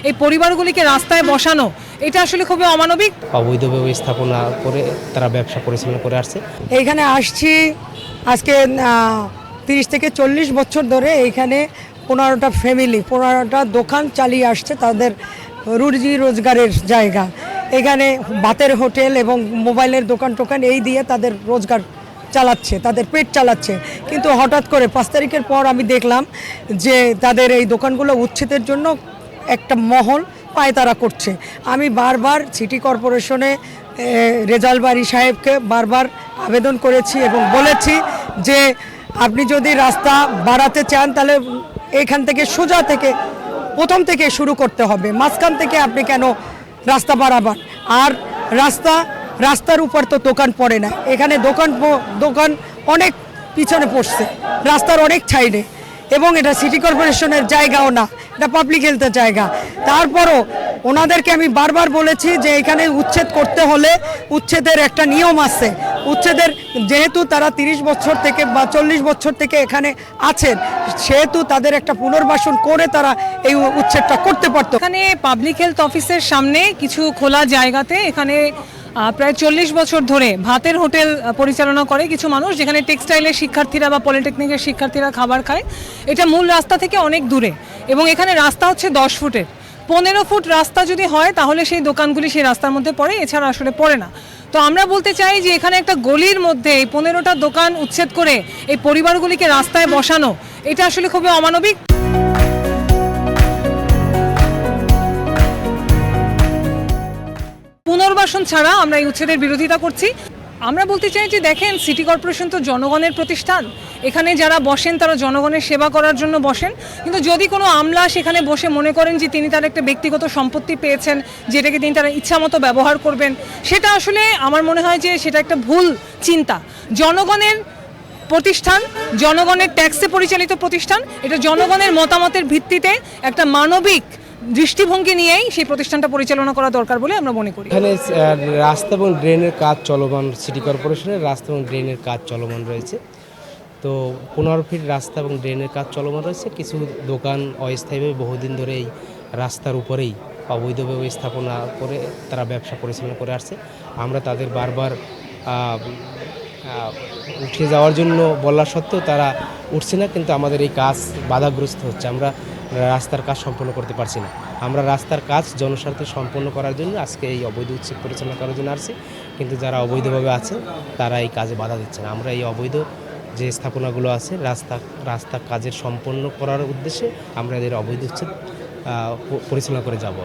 এই পরিবারগুলিকে রাস্তায় বসানো, এটা আসলে খুবই অমানবিক। অবৈধভাবে স্থাপনা করে তারা ব্যবসা পরিচালনা করে আসছে। এইখানে আসছি আজকে 30 থেকে 40 বছর ধরে। এইখানে 15টা ফ্যামিলি 15টা দোকান চালিয়ে আসছে, তাদের রুজি রোজগারের জায়গা। এখানে ভাতের হোটেল এবং মোবাইলের দোকান টোকান এই দিয়ে তাদের রোজগার চালাচ্ছে, তাদের পেট চালাচ্ছে। কিন্তু হঠাৎ করে 5 তারিখের পর আমি দেখলাম যে তাদের এই দোকানগুলো উচ্ছেদের জন্য একটা মহল পায়তারা করছে। আমি বারবার সিটি কর্পোরেশনে রেজাল বারী সাহেবকে বারবার আবেদন করেছি এবং বলেছি যে আপনি যদি রাস্তা বাড়াতে চান তাহলে এখান থেকে সোজা থেকে প্রথম থেকে শুরু করতে হবে, মাঝখান থেকে আপনি কেন রাস্তা বাড়াবেন? আর রাস্তার উপর তো দোকান পড়ে না, এখানে দোকান অনেক পিছনে পড়ছে, রাস্তার অনেক সাইডে, এবং এটা সিটি কর্পোরেশনের জায়গাও না, এটা পাবলিক হেলথের জায়গা। তারপরও ওনাদেরকে আমি বারবার বলেছি যে এখানে উচ্ছেদ করতে হলে উচ্ছেদের একটা নিয়ম আছে। উচ্ছেদের যেহেতু তারা 30 বছর থেকে বা 40 বছর থেকে এখানে আছেন, সেহেতু তাদের একটা পুনর্বাসন করে তারা এই উচ্ছেদটা করতে পারতো। এখানে পাবলিক হেলথ অফিসের সামনে কিছু খোলা জায়গাতে এখানে প্রায় 40 বছর ধরে ভাতের হোটেল পরিচালনা করে কিছু মানুষ, যেখানে টেক্সটাইলের শিক্ষার্থীরা বা পলিটেকনিকের শিক্ষার্থীরা খাবার খায়। এটা মূল রাস্তা থেকে অনেক দূরে, এবং এখানে রাস্তা হচ্ছে 10 ফুটের। 15 ফুট রাস্তা যদি হয় তাহলে সেই দোকানগুলি সেই রাস্তার মধ্যে পড়ে, এছাড়া আসলে পড়ে না। তো আমরা বলতে চাই যে এখানে একটা গলির মধ্যে এই 15টা দোকান উচ্ছেদ করে এই পরিবারগুলিকে রাস্তায় বসানো, এটা আসলে খুবই অমানবিক। পুনর্বাসন ছাড়া আমরা এই উচ্ছেদের বিরোধিতা করছি। আমরা বলতে চাই যে দেখেন, সিটি কর্পোরেশন তো জনগণের প্রতিষ্ঠান, এখানে যারা বসেন তারা জনগণের সেবা করার জন্য বসেন। কিন্তু যদি কোনো আমলা সেখানে বসে মনে করেন যে তিনি তার একটা ব্যক্তিগত সম্পত্তি পেয়েছেন, যেটাকে তিনি তারা ইচ্ছামতো ব্যবহার করবেন, সেটা আসলে আমার মনে হয় যে সেটা একটা ভুল চিন্তা। জনগণের প্রতিষ্ঠান, জনগণের ট্যাক্সে পরিচালিত প্রতিষ্ঠান, এটা জনগণের মতামতের ভিত্তিতে একটা মানবিক দৃষ্টিভঙ্গি নিয়েই সেই প্রতিষ্ঠানটা পরিচালনা করা দরকার বলে আমরা মনে করি। এখানে রাস্তা এবং ড্রেনের কাজ চলমান, সিটি কর্পোরেশনের রাস্তা এবং ড্রেনের কাজ চলমান রয়েছে। তো 15 ফিট রাস্তা এবং ড্রেনের কাজ চলমান রয়েছে। কিছু দোকান অস্থায়ীভাবে বহুদিন ধরে এই রাস্তার উপরেই অবৈধভাবে স্থাপনা করে তারা ব্যবসা পরিচালনা করে আসছে। আমরা তাদের বারবার উঠে যাওয়ার জন্য বলা সত্ত্বেও তারা উঠছে না, কিন্তু আমাদের এই কাজ বাধাগ্রস্ত হচ্ছে। আমরা রাস্তার কাজ সম্পন্ন করতে পারছি না। আমরা রাস্তার কাজ জনস্বার্থে সম্পন্ন করার জন্য আজকে এই অবৈধ উচ্ছেদ পরিচালনা করার জন্য আসছি, কিন্তু যারা অবৈধভাবে আছে তারা এই কাজে বাধা দিচ্ছে না। আমরা এই অবৈধ যে স্থাপনাগুলো আছে রাস্তা কাজের সম্পন্ন করার উদ্দেশ্যে আমরা এদের অবৈধ উচ্ছেদ পরিচালনা করে যাব।